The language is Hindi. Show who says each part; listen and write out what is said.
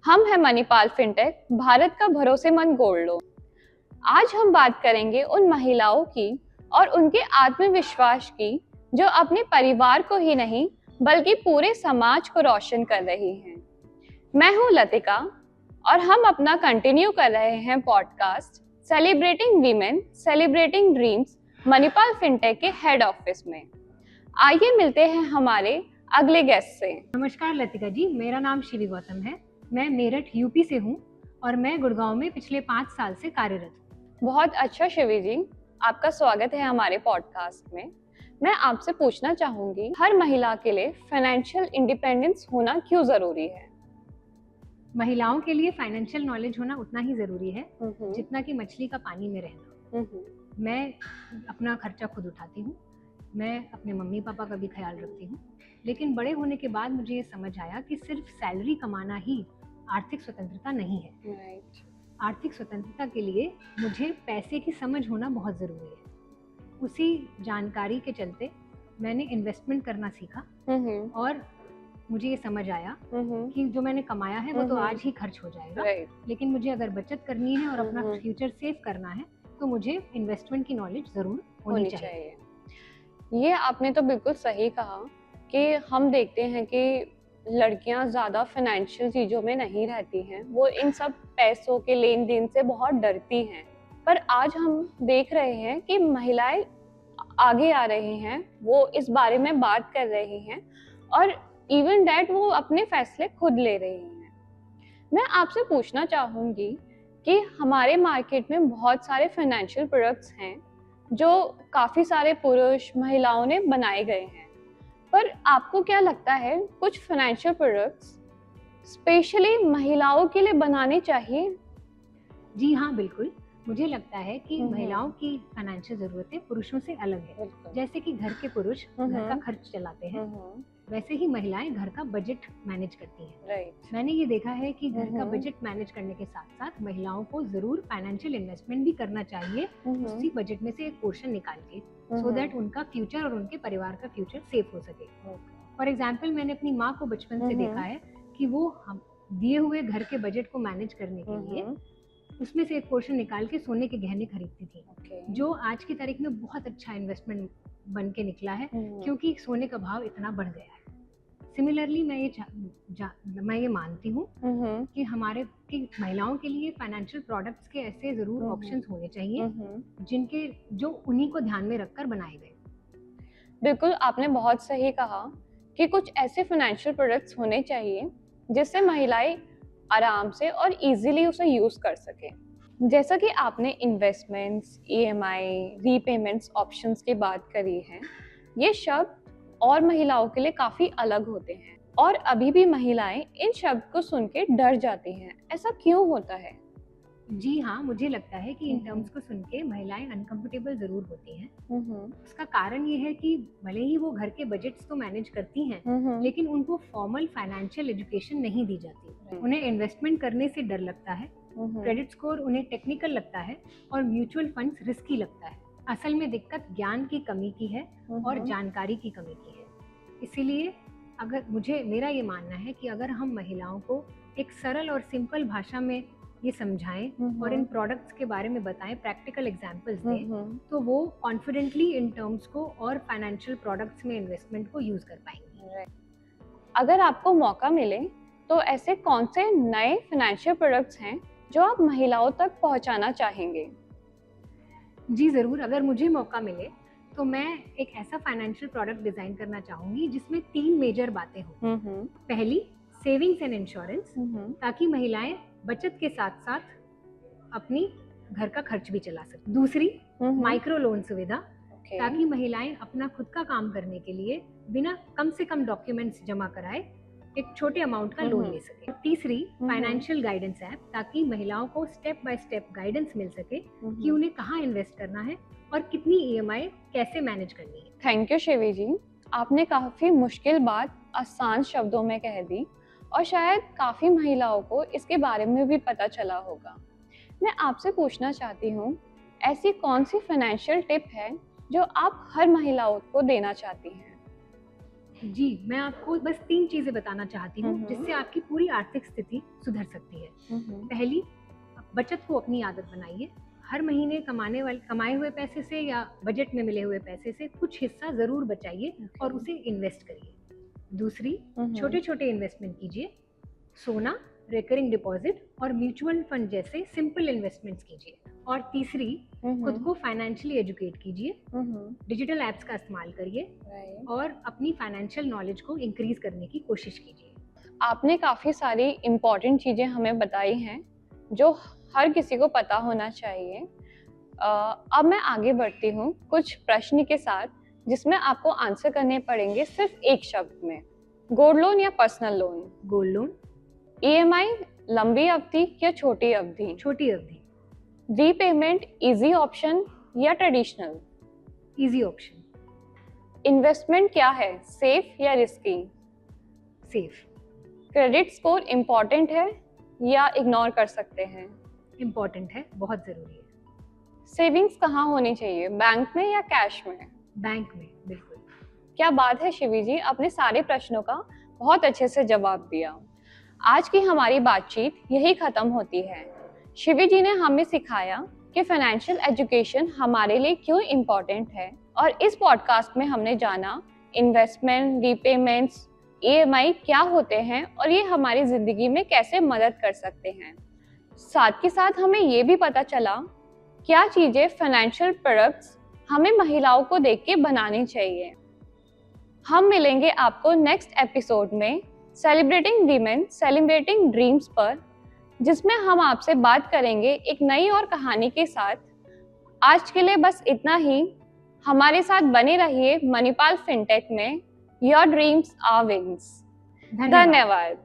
Speaker 1: हम हैं मणिपाल फिनटेक, भारत का भरोसेमंद गोल्ड लोन। आज हम बात करेंगे उन महिलाओं की और उनके आत्मविश्वास की जो अपने परिवार को ही नहीं बल्कि पूरे समाज को रोशन कर रही हैं। मैं हूं लतिका और हम अपना कंटिन्यू कर रहे हैं podcast celebrating women celebrating dreams Manipal fintech के हेड ऑफिस में। आइए मिलते हैं हमारे अगले गेस्ट से।
Speaker 2: नमस्कार लतिका जी, मेरा नाम शिवी गौतम है। मैं मेरठ यूपी से हूँ और मैं गुड़गांव में पिछले 5 साल से कार्यरत हूँ।
Speaker 1: बहुत अच्छा शिवी जी, आपका स्वागत है हमारे पॉडकास्ट में। मैं आपसे पूछना चाहूंगी, हर महिला के लिए फाइनेंशियल इंडिपेंडेंस होना क्यों जरूरी है?
Speaker 2: महिलाओं के लिए फाइनेंशियल नॉलेज होना उतना ही जरूरी है जितना कि मछली का पानी में रहना। मैं अपना खर्चा खुद उठाती हूँ, मैं अपने मम्मी पापा का भी ख्याल रखती हूँ, लेकिन बड़े होने के बाद मुझे ये समझ आया कि सिर्फ सैलरी कमाना ही आर्थिक स्वतंत्रता नहीं है। आर्थिक स्वतंत्रता के लिए मुझे पैसे की समझ होना बहुत ज़रूरी है। उसी जानकारी के चलते मैंने इन्वेस्टमेंट करना सीखा और मुझे ये समझ आया कि जो मैंने कमाया है वो तो आज ही खर्च हो जाएगा, लेकिन मुझे अगर बचत करनी है और अपना फ्यूचर सेव करना है तो मुझे इन्वेस्टमेंट की नॉलेज ज़रूर होनी चाहिए।
Speaker 1: ये आपने तो बिल्कुल सही कहा कि हम देखते हैं कि लड़कियां ज़्यादा फाइनेंशियल चीज़ों में नहीं रहती हैं, वो इन सब पैसों के लेन देन से बहुत डरती हैं। पर आज हम देख रहे हैं कि महिलाएं आगे आ रही हैं, वो इस बारे में बात कर रही हैं और इवन दैट वो अपने फैसले खुद ले रही हैं। मैं आपसे पूछना चाहूँगी कि हमारे मार्केट में बहुत सारे फाइनेंशियल प्रोडक्ट्स हैं जो काफ़ी सारे पुरुष महिलाओं ने बनाए गए हैं, पर आपको क्या लगता है कुछ फाइनेंशियल प्रोडक्ट्स स्पेशली महिलाओं के लिए बनाने चाहिए?
Speaker 2: जी हाँ, बिल्कुल। मुझे लगता है कि महिलाओं की फाइनेंशियल ज़रूरतें पुरुषों से अलग है। जैसे कि घर के पुरुष घर का खर्च चलाते हैं, वैसे ही महिलाएं घर का बजट मैनेज करती हैं। मैंने ये देखा है कि घर का बजट मैनेज करने के साथ साथ महिलाओं को जरूर फाइनेंशियल इन्वेस्टमेंट भी करना चाहिए, उसी बजट में से एक पोर्शन निकाल के, सो दैट उनका फ्यूचर और उनके परिवार का फ्यूचर सेफ हो सके। फॉर एग्जाम्पल, मैंने अपनी माँ को बचपन से देखा है कि वो हम दिए हुए घर के बजट को मैनेज करने के लिए उसमें से एक पोर्शन निकाल के सोने के गहने खरीदती थी, जो आज की तारीख में बहुत अच्छा इन्वेस्टमेंट बन के निकला है क्योंकि सोने का भाव इतना बढ़ गया है। सिमिलरली मैं ये मानती हूँ कि कि महिलाओं के लिए फाइनेंशियल प्रोडक्ट्स के ऐसे जरूर ऑप्शंस होने चाहिए जो उन्हीं को ध्यान में रखकर बनाए गए।
Speaker 1: बिल्कुल, आपने बहुत सही कहा कि कुछ ऐसे फाइनेंशियल प्रोडक्ट्स होने चाहिए जिससे महिलाएं आराम से और इजीली उसे यूज कर सके। जैसा कि आपने इन्वेस्टमेंट्स, ईएमआई, रीपेमेंट्स ऑप्शंस की बात करी है, ये शब्द और महिलाओं के लिए काफी अलग होते हैं और अभी भी महिलाएं इन शब्द को सुन के डर जाती हैं। ऐसा क्यों होता है?
Speaker 2: जी हाँ, मुझे लगता है कि इन टर्म्स को सुन के महिलाएं अनकंफर्टेबल जरूर होती हैं। उसका कारण ये है कि भले ही वो घर के बजट्स तो मैनेज करती हैं, लेकिन उनको फॉर्मल फाइनेंशियल एजुकेशन नहीं दी जाती। उन्हें इन्वेस्टमेंट करने से डर लगता है, क्रेडिट स्कोर उन्हें टेक्निकल लगता है और म्यूचुअल फंड्स रिस्की लगता है। असल में दिक्कत ज्ञान की कमी की है और जानकारी की कमी की है। इसीलिए मेरा ये मानना है कि अगर हम महिलाओं को एक सरल और सिंपल भाषा में ये समझाएं और इन प्रोडक्ट्स के बारे में बताएं, प्रैक्टिकल एग्जांपल्स दें, तो वो कॉन्फिडेंटली इन टर्म्स को और फाइनेंशियल प्रोडक्ट्स में इन्वेस्टमेंट को यूज कर पाएंगे।
Speaker 1: अगर आपको मौका मिले तो ऐसे कौन से नए फाइनेंशियल प्रोडक्ट्स हैं जो आप महिलाओं तक पहुंचाना चाहेंगे?
Speaker 2: जी जरूर, अगर मुझे मौका मिले तो मैं एक ऐसा फाइनेंशियल प्रोडक्ट डिजाइन करना चाहूंगी जिसमें 3 मेजर बातें हों। पहली, सेविंग्स एंड इंश्योरेंस, ताकि महिलाएं बचत के साथ साथ अपनी घर का खर्च भी चला सके। दूसरी, माइक्रो लोन सुविधा, ताकि महिलाएं अपना खुद का काम करने के लिए बिना कम से कम डॉक्यूमेंट्स जमा कराए एक छोटे अमाउंट का लोन ले सके। तीसरी, फाइनेंशियल गाइडेंस ऐप, ताकि महिलाओं को स्टेप बाय स्टेप गाइडेंस मिल सके कि उन्हें कहाँ इन्वेस्ट करना है और कितनी ईएमआई कैसे मैनेज करनी है।
Speaker 1: थैंक यू शिवी जी, आपने काफी मुश्किल बात आसान शब्दों में कह दी और शायद काफी महिलाओं को इसके बारे में भी पता चला होगा। मैं आपसे पूछना चाहती हूँ, ऐसी कौन सी फाइनेंशियल टिप है जो आप हर महिलाओं को देना चाहती हैं?
Speaker 2: जी, मैं आपको बस 3 चीजें बताना चाहती हूँ जिससे आपकी पूरी आर्थिक स्थिति सुधर सकती है। पहली, बचत को अपनी आदत बनाइए। हर महीने कमाए हुए पैसे से या बजट में मिले हुए पैसे से कुछ हिस्सा जरूर बचाइए और उसे इन्वेस्ट करिए। दूसरी, छोटे छोटे इन्वेस्टमेंट कीजिए। सोना, रिकरिंग डिपॉजिट और म्यूचुअल फंड जैसे सिंपल इन्वेस्टमेंट्स कीजिए। और तीसरी, खुद को फाइनेंशियली एजुकेट कीजिए। डिजिटल एप्स का इस्तेमाल करिए और अपनी फाइनेंशियल नॉलेज को इंक्रीज करने की कोशिश कीजिए।
Speaker 1: आपने काफी सारी इम्पोर्टेंट चीजें हमें बताई हैं जो हर किसी को पता होना चाहिए। अब मैं आगे बढ़ती हूँ कुछ प्रश्न के साथ जिसमें आपको आंसर करने पड़ेंगे सिर्फ एक शब्द में। गोल्ड लोन या personal loan?
Speaker 2: Gold loan.
Speaker 1: EMI लंबी अवधि या छोटी अवधि?
Speaker 2: छोटी अवधि।
Speaker 1: रीपेमेंट इजी ऑप्शन या ट्रेडिशनल?
Speaker 2: Easy option.
Speaker 1: इन्वेस्टमेंट क्या है, सेफ या risky?
Speaker 2: Safe.
Speaker 1: Credit score important है या इग्नोर कर सकते हैं?
Speaker 2: इम्पोर्टेंट है, बहुत जरूरी है।
Speaker 1: सेविंग्स कहाँ होनी चाहिए, बैंक में या कैश में?
Speaker 2: बैंक में, बिल्कुल।
Speaker 1: क्या बात है शिवी जी, आपने सारे प्रश्नों का बहुत अच्छे से जवाब दिया। आज की हमारी बातचीत यही खत्म होती है। शिवी जी ने हमें सिखाया कि फाइनेंशियल एजुकेशन हमारे लिए क्यों इम्पोर्टेंट है, और इस पॉडकास्ट में हमने जाना इन्वेस्टमेंट, रीपेमेंट्स, ईएमआई क्या होते हैं और ये हमारी जिंदगी में कैसे मदद कर सकते हैं। साथ के साथ हमें ये भी पता चला क्या चीजें फाइनेंशियल प्रोडक्ट्स हमें महिलाओं को देख के बनानी चाहिए। हम मिलेंगे आपको नेक्स्ट एपिसोड में सेलिब्रेटिंग वीमेन सेलिब्रेटिंग ड्रीम्स पर, जिसमें हम आपसे बात करेंगे एक नई और कहानी के साथ। आज के लिए बस इतना ही। हमारे साथ बने रहिए मणिपाल फिनटेक में। Your dreams are wings. धन्यवाद।